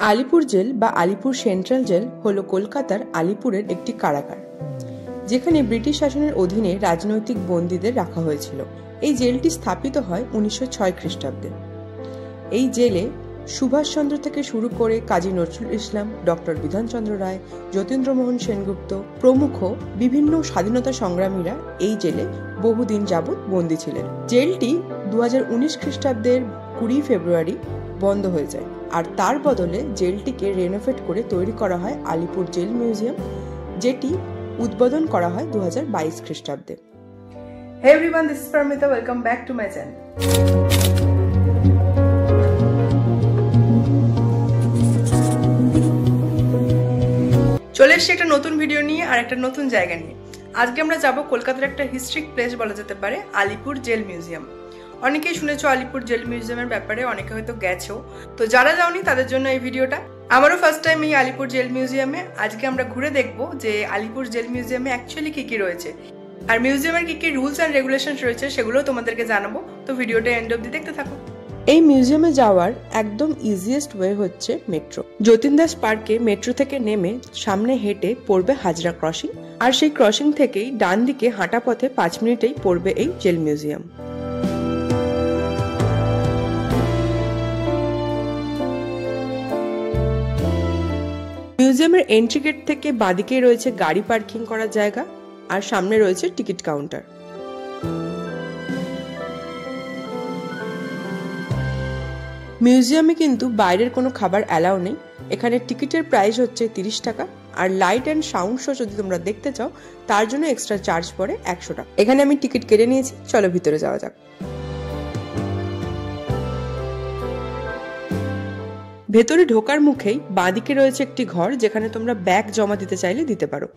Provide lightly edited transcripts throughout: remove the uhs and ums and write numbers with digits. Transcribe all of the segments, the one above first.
Alipur jail বা Alipur central jail হলো কলকাতার আলিপুরের একটি কারাগার, যেখানে ব্রিটিশ শাসনের অধীনে রাজনৈতিক বন্দীদের রাখা হয়েছিল। এই জেলটি স্থাপিত হয় 1906 খ্রিস্টাব্দে। এই জেলে সুভাষচন্দ্র থেকে শুরু করে কাজী নজরুল ইসলাম, ডক্টর বিধানচন্দ্র রায়, যতীন্দ্রমোহন সেনগুপ্ত প্রমুখ বিভিন্ন স্বাধীনতা সংগ্রামীরা এই জেলে বহুদিন যাবৎ বন্দী ছিলেন। জেলটি 2019 খ্রিস্টাব্দের 20 ফেব্রুয়ারি বন্ধ হয়ে যায়, আর তার বদলে জেলটিকে রেনোভেট করে তৈরি করা হয় আলিপুর জেল মিউজিয়াম, যেটি উদ্বোধন করা হয় 2022 খ্রিস্টাব্দে। Hey everyone, this is Paramita. Welcome back to my channel. চলে এসেছি একটা নতুন ভিডিও নিয়ে আর একটা নতুন জায়গা নিয়ে। আজকে আমরা যাব কলকাতার একটা হিস্ট্রিক প্লেস বলা যেতে পারে আলিপুর জেল মিউজিয়াম। অনেকেই শুনেছো আলিপুর জেল মিউজিয়ামের ব্যাপারে, অনেকে হয়তো গেছো, তো যারা যাওনি তাদের জন্য এই ভিডিওটা। আমারও ফার্স্ট টাইম এই আলিপুর জেল মিউজিয়ামে। আজকে আমরা ঘুরে দেখবো যে আলিপুর জেল মিউজিয়ামে অ্যাকচুয়ালি কি কি রয়েছে আর মিউজিয়ামের কি কি রুলস অ্যান্ড রেগুলেশন রয়েছে সেগুলো তোমাদেরকে জানাবো। তো ভিডিওটা এন্ড অবধি দেখতে থাকো। এই মিউজিয়ামে যাওয়ার একদম ইজিয়েস্ট ওয়ে হচ্ছে মেট্রো। যতীন দাস পার্কে মেট্রো থেকে নেমে সামনে হেঁটে পড়বে হাজরা ক্রসিং, আর সেই ক্রসিং থেকেই ডান দিকে হাঁটা পথে 5 মিনিটেই পড়বে এই জেল মিউজিয়াম। মিউজিয়ামের এন্ট্রি গেট থেকে বাঁদিকে রয়েছে গাড়ি পার্কিং করার জায়গা, আর সামনে রয়েছে টিকিট কাউন্টার। মিউজিয়ামে কিন্তু বাইরের কোনো খাবার অ্যালাউ নেই। এখানে টিকিটের প্রাইস হচ্ছে 30 টাকা, আর লাইট অ্যান্ড সাউন্ড শো যদি তোমরা দেখতে চাও তার জন্য এক্সট্রা চার্জ পড়ে 100 টাকা। এখানে আমি টিকিট কেটে নিয়েছি, চলো ভিতরে যাওয়া যাক। ভেতরে ঢোকার মুখেই বাঁদিকে রয়েছে একটি ঘর, যেখানে তোমরা ব্যাগ জমা দিতে চাইলে দিতে পারো।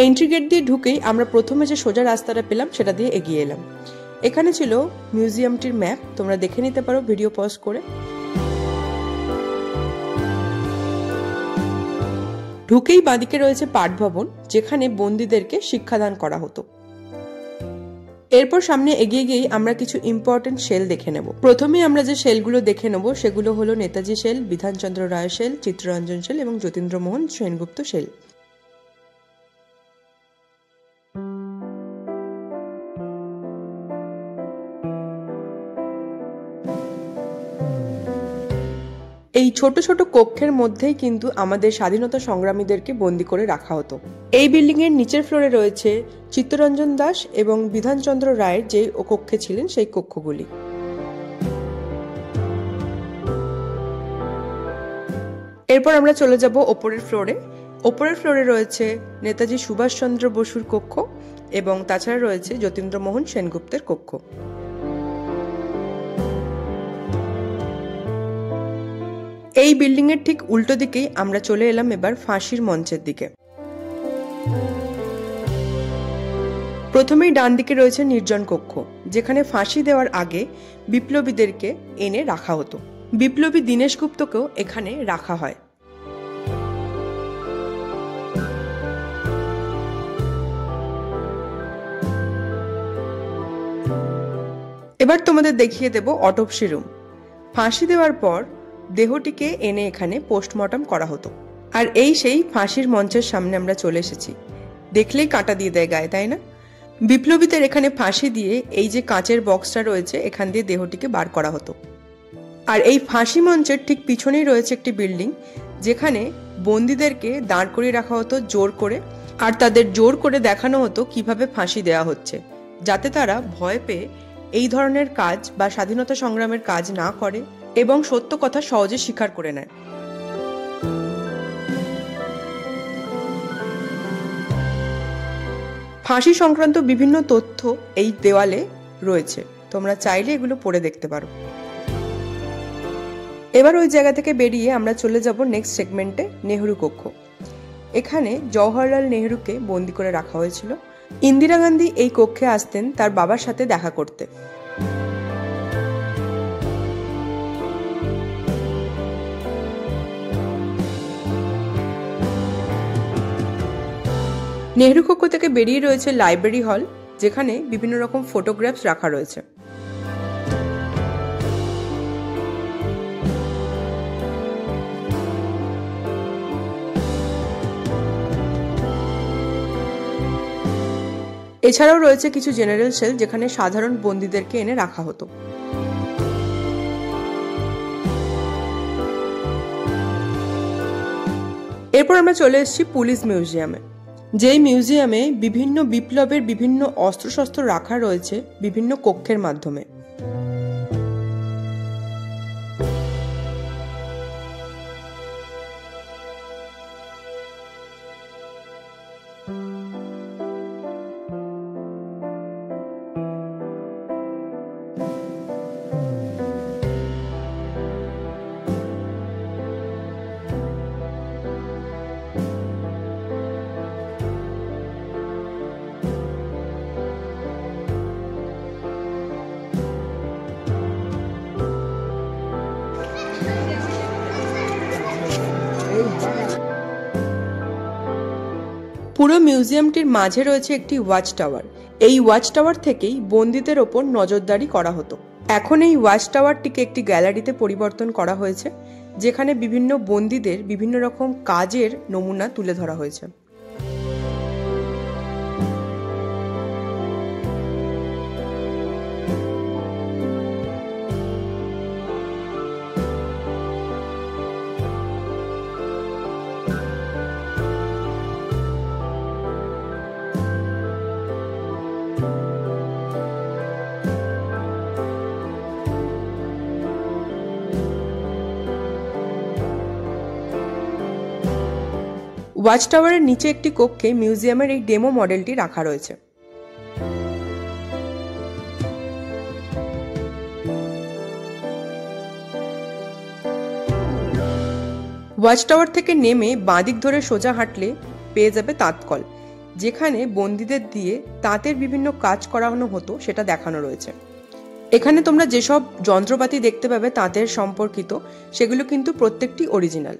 এন্ট্রি গেট দিয়ে ঢুকেই আমরা প্রথমে যে সোজা রাস্তাটা পেলাম সেটা দিয়ে এগিয়ে এলাম। এখানে ছিল মিউজিয়ামটির ম্যাপ, তোমরা দেখে নিতে পারো ভিডিও পজ করে। ঢুকেই বাঁদিকে রয়েছে পাঠ ভবন, যেখানে বন্দীদেরকে শিক্ষাদান করা হতো। এরপর সামনে এগিয়ে গিয়েই আমরা কিছু ইম্পর্টেন্ট শেল দেখে নেব। প্রথমে আমরা যে শেলগুলো দেখে নেব সেগুলো হলো নেতাজি শেল, বিধানচন্দ্র রায় শেল, চিত্তরঞ্জন শেল এবং যতীন্দ্রমোহন সেনগুপ্ত শেল। এই ছোট ছোট কক্ষের মধ্যেই কিন্তু আমাদের স্বাধীনতা সংগ্রামীদেরকে বন্দী করে রাখা হতো। এই বিল্ডিং এর নিচের ফ্লোরে রয়েছে চিত্তরঞ্জন দাস এবং বিধানচন্দ্র রায়ের যে কক্ষে ছিলেন সেই কক্ষগুলি। এরপর আমরা চলে যাব ওপরের ফ্লোরে। ওপরের ফ্লোরে রয়েছে নেতাজি সুভাষচন্দ্র বসুর কক্ষ এবং তাছাড়া রয়েছে যতীন্দ্রমোহন সেনগুপ্তের কক্ষ। এই বিল্ডিং এর ঠিক উল্টো দিকেই আমরা চলে এলাম এবার ফাঁসির মঞ্চের দিকে। প্রথমেই ডান দিকে রয়েছে নির্জন কক্ষ, যেখানে ফাঁসি দেওয়ার আগে বিপ্লবীদেরকে এনে রাখা হতো। বিপ্লবী দীনেশ গুপ্তকেও এখানে রাখা হয়। এবার তোমাদের দেখিয়ে দেব অটোপসি রুম। ফাঁসি দেওয়ার পর দেহটিকে এনে এখানে পোস্টমর্টম করা হতো। আর এই সেই ফাঁসির মঞ্চের সামনে আমরা চলে এসেছি। দেখলেই কাঁটা দিয়ে দেয় গায়ে, তাই না? বিপ্লবীদের এখানে ফাঁসি দিয়ে এই যে কাঁচের বক্সটা রয়েছে এখান দিয়ে দেহটিকে বার করা হতো। আর এই ফাঁসি মঞ্চের ঠিক পিছনেই রয়েছে একটি বিল্ডিং, যেখানে বন্দীদেরকে দাঁড় করিয়ে রাখা হতো জোর করে, আর তাদের জোর করে দেখানো হতো কিভাবে ফাঁসি দেওয়া হচ্ছে, যাতে তারা ভয় পেয়ে এই ধরনের কাজ বা স্বাধীনতা সংগ্রামের কাজ না করে এবং সত্য কথা সহজে স্বীকার করে নেয়। ফাঁসি সংক্রান্ত বিভিন্ন তথ্য এই দেওয়ালে রয়েছে, তোমরা চাইলে এগুলো পড়ে দেখতে পারো। এবার ওই জায়গা থেকে বেরিয়ে আমরা চলে যাব নেক্সট সেগমেন্টে, নেহরু কক্ষ। এখানে জওহরলাল নেহরুকে বন্দি করে রাখা হয়েছিল। ইন্দিরা গান্ধী এই কক্ষে আসতেন তার বাবার সাথে দেখা করতে। নেহরু কক্ষ থেকে বেরিয়ে রয়েছে লাইব্রেরি হল, যেখানে বিভিন্ন রকম ফটোগ্রাফস রাখা রয়েছে। এছাড়াও রয়েছে কিছু জেনারেল সেল, যেখানে সাধারণ বন্দীদেরকে এনে রাখা হতো। এরপর আমরা চলে এসেছি পুলিশ মিউজিয়ামে, যেই মিউজিয়ামে বিভিন্ন বিপ্লবের বিভিন্ন অস্ত্রশস্ত্র রাখা রয়েছে বিভিন্ন কক্ষের মাধ্যমে। পুরো মিউজিয়ামটির মাঝে রয়েছে একটি ওয়াচ টাওয়ার। এই ওয়াচ টাওয়ার থেকেই বন্দীদের ওপর নজরদারি করা হতো। এখন এই ওয়াচ টাওয়ারটিকে একটি গ্যালারিতে পরিবর্তন করা হয়েছে, যেখানে বিভিন্ন বন্দীদের বিভিন্ন রকম কাজের নমুনা তুলে ধরা হয়েছে। ওয়াচ টাওয়ারের নিচে একটি কক্ষে মিউজিয়ামের এই ডেমো মডেলটি রাখা রয়েছে। ওয়াচ টাওয়ার থেকে নেমে বাঁদিক ধরে সোজা হাঁটলে পেয়ে যাবে তাঁতকল, যেখানে বন্দীদের দিয়ে তাঁতের বিভিন্ন কাজ করানো হতো সেটা দেখানো রয়েছে। এখানে তোমরা যেসব যন্ত্রপাতি দেখতে পাবে তাঁতের সম্পর্কিত, সেগুলো কিন্তু প্রত্যেকটি অরিজিনাল।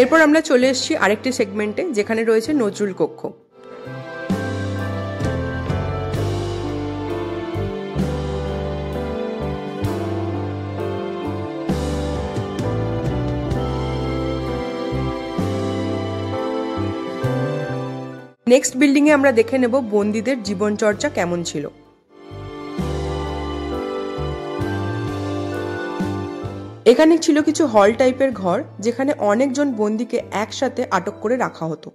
এরপর আমরা চলে এসেছি আরেকটি সেগমেন্টে, যেখানে রয়েছে নজরুল কক্ষ। নেক্সট বিল্ডিং এ আমরা দেখে নেব বন্দীদের জীবনচর্চা কেমন ছিল। এখানে ছিল কিছু হল টাইপের ঘর, যেখানে অনেকজন বন্দীকে একসাথে আটক করে রাখা হতো।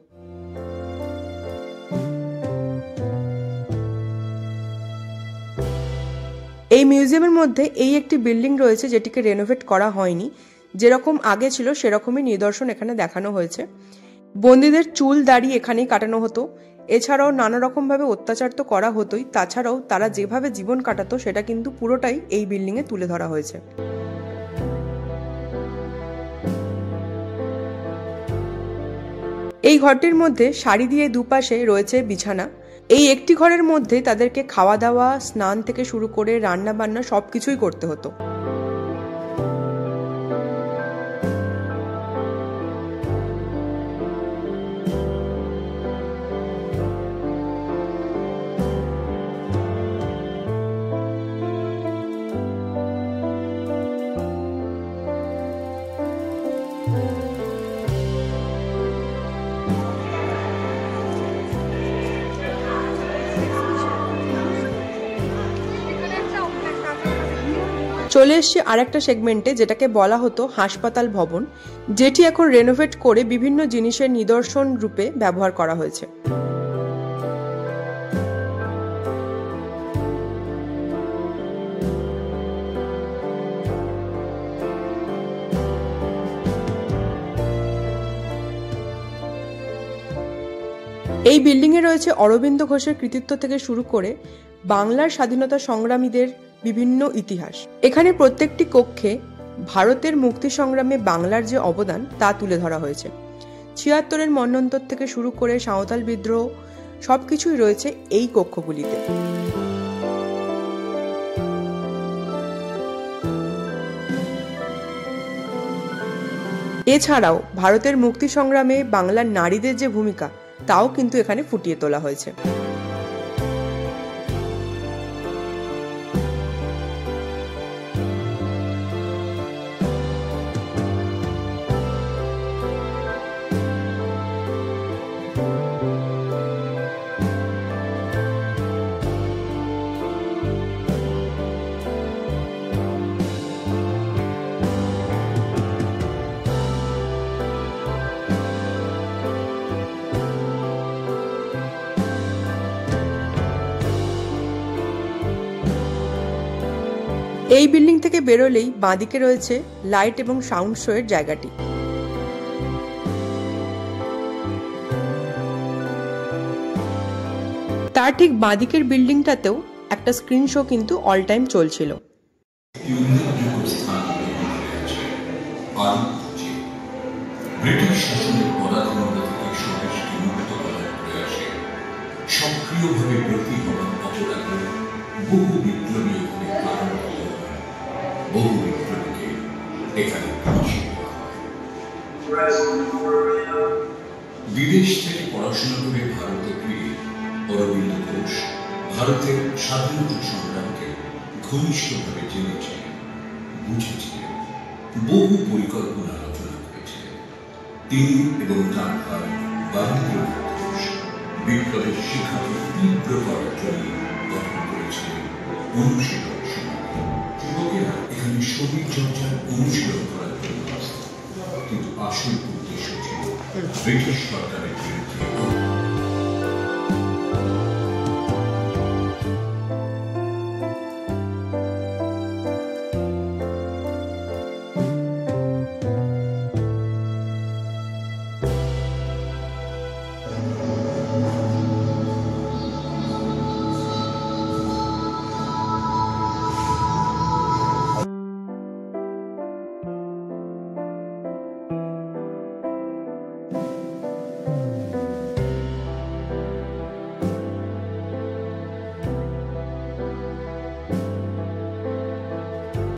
এই মিউজিয়ামের মধ্যে এই একটি বিল্ডিং রয়েছে, যেটিকে রেনোভেট করা হয়নি, যেরকম আগে ছিল সেরকমই নিদর্শন এখানে দেখানো হয়েছে। বন্দীদের চুল দাড়ি এখানেই কাটানো হতো। এছাড়াও নানা রকম ভাবে অত্যাচার তো করা হতোই, তাছাড়াও তারা যেভাবে জীবন কাটাতো সেটা কিন্তু পুরোটাই এই বিল্ডিং এ তুলে ধরা হয়েছে। এই ঘরটির মধ্যে সারি দিয়ে দুপাশে রয়েছে বিছানা। এই একটি ঘরের মধ্যে তাদেরকে খাওয়া দাওয়া, স্নান থেকে শুরু করে রান্না বান্না সবকিছুই করতে হতো। চলে এসছে আর একটা সেগমেন্টে, যেটাকে বলা হতো হাসপাতাল ভবন, যেটি এখন রেনোভেট করে বিভিন্ন জিনিসের নিদর্শন রূপে ব্যবহার করা হয়েছে। এই বিল্ডিংয়ে রয়েছে অরবিন্দ ঘোষের কৃতিত্ব থেকে শুরু করে বাংলার স্বাধীনতা সংগ্রামীদের বিভিন্ন ইতিহাস। এখানে প্রত্যেকটি কক্ষে ভারতের মুক্তি সংগ্রামে বাংলার যে অবদান তা তুলে ধরা হয়েছে। ৭৬-এর মন্বন্তর থেকে শুরু করে সাঁওতাল বিদ্রোহ সবকিছুই রয়েছে এই কক্ষগুলিতে। এছাড়াও ভারতের মুক্তি সংগ্রামে বাংলার নারীদের যে ভূমিকা তাও কিন্তু এখানে ফুটিয়ে তোলা হয়েছে। এই বিল্ডিং থেকে বেরোলেই বাঁদিকে রয়েছে লাইট এবং সাউন্ড শো এর জায়গাটি। তার ঠিক বাঁদিকের বিল্ডিংটাতেও একটা স্ক্রিন শো কিন্তু অল টাইম চলছিল। ব্রিটিশ শাসনের পরাধীনতা থেকে স্বদেশকে মুক্ত করার প্রয়াসে সক্রিয়ভাবে ব্রতী হওয়ার অপরাধে বহু বিপ্লবী এখানে প্রাণ দিল, বহু বিপ্লবীকে এখানে ফাঁসি দেওয়া হয়। বিদেশ থেকে পড়াশোনা করে ভারতে ফিরে অরবিন্দ ঘোষ ভারতের স্বাধীনতা সংগ্রামকে ঘনিষ্ঠভাবে জেনেছিলেন, বুঝেছিলেন, বহু পরিকল্পনা রচনা করেছিলেন। তিনি এবং তার ভাই বারীন্দ্র ঘোষ বিপ্লবের শিক্ষাকে তীব্র করার জন্য গঠন করেছিলেন অনুশীলন সমিতি। যুবকেরা এখানে শরীর চর্চার অনুশীলন করার জন্য আসত, কিন্তু আসল উদ্দেশ্য ছিল ব্রিটিশ সরকারের বিরুদ্ধে।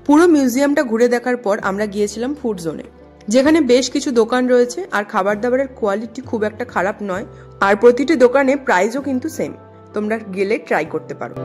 পুরো মিউজিয়ামটা ঘুরে দেখার পর আমরা গিয়েছিলাম ফুড জোনে, যেখানে বেশ কিছু দোকান রয়েছে আর খাবার দাবারের কোয়ালিটি খুব একটা খারাপ নয়, আর প্রতিটি দোকানে প্রাইসও কিন্তু সেম। তোমরা গেলে ট্রাই করতে পারো।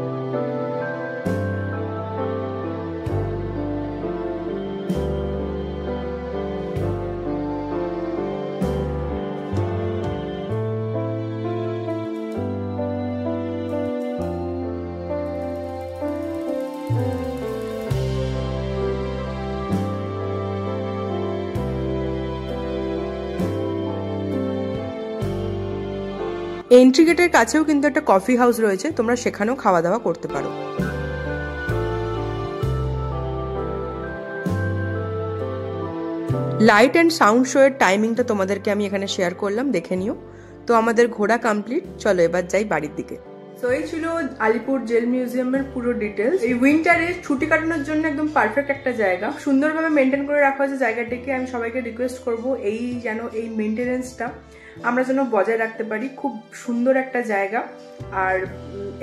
এন্ট্রি গেটের কাছেও কিন্তু একটা কফি হাউস রয়েছে, তোমরা সেখানেও খাওয়া দাওয়া করতে পারো। লাইট অ্যান্ড সাউন্ড শো এর টাইমিংটা তোমাদেরকে আমি এখানে শেয়ার করলাম, দেখে নিও। তো আমাদের ঘোরা কমপ্লিট, চলো এবার যাই বাড়ির দিকে। তো এই ছিল আলিপুর জেল মিউজিয়ামের পুরো ডিটেলস। এই উইন্টারে ছুটি কাটানোর জন্য একদম পারফেক্ট একটা জায়গা, সুন্দরভাবে মেনটেন করে রাখা হয়েছে জায়গাটাকে। আমি সবাইকে রিকোয়েস্ট করবো এই মেনটেনেন্সটা আমরা যেন বজায় রাখতে পারি। খুব সুন্দর একটা জায়গা, আর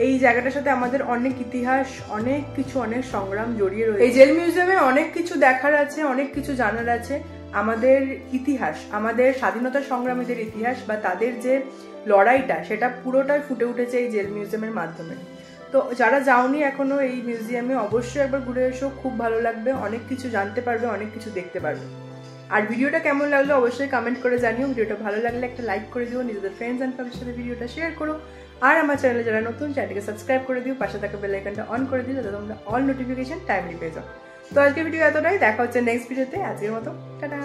এই জায়গাটার সাথে আমাদের অনেক ইতিহাস, অনেক কিছু, অনেক সংগ্রাম জড়িয়ে রয়েছে। এই জেল মিউজিয়ামে অনেক কিছু দেখার আছে, অনেক কিছু জানার আছে। আমাদের ইতিহাস, আমাদের স্বাধীনতা সংগ্রামীদের ইতিহাস বা তাদের যে লড়াইটা, সেটা পুরোটাই ফুটে উঠেছে এই জেল মিউজিয়ামের মাধ্যমে। তো যারা যাওনি এখনো এই মিউজিয়ামে, অবশ্যই একবার ঘুরে এসো, খুব ভালো লাগবে, অনেক কিছু জানতে পারবে, অনেক কিছু দেখতে পারবে। আর ভিডিওটা কেমন লাগলো অবশ্যই কমেন্ট করে জানিও। ভিডিওটা ভালো লাগলে একটা লাইক করে দিও, নিজেদের ফ্রেন্ডস অ্যান্ড ফ্যামিলির সাথে ভিডিওটা শেয়ার করো। আর আমার চ্যানেলে যারা নতুন, চ্যানেলটাকে সাবস্ক্রাইব করে দিও, পাশে থাকা বেল আইকনটা অন করে দিও, যাতে তোমরা অল নোটিফিকেশন টাইমলি পেয়ে যাও। তো আজকে ভিডিও এতটাই, দেখা হচ্ছে নেক্সট ভিডিওতে। আজকের মতো টাটা।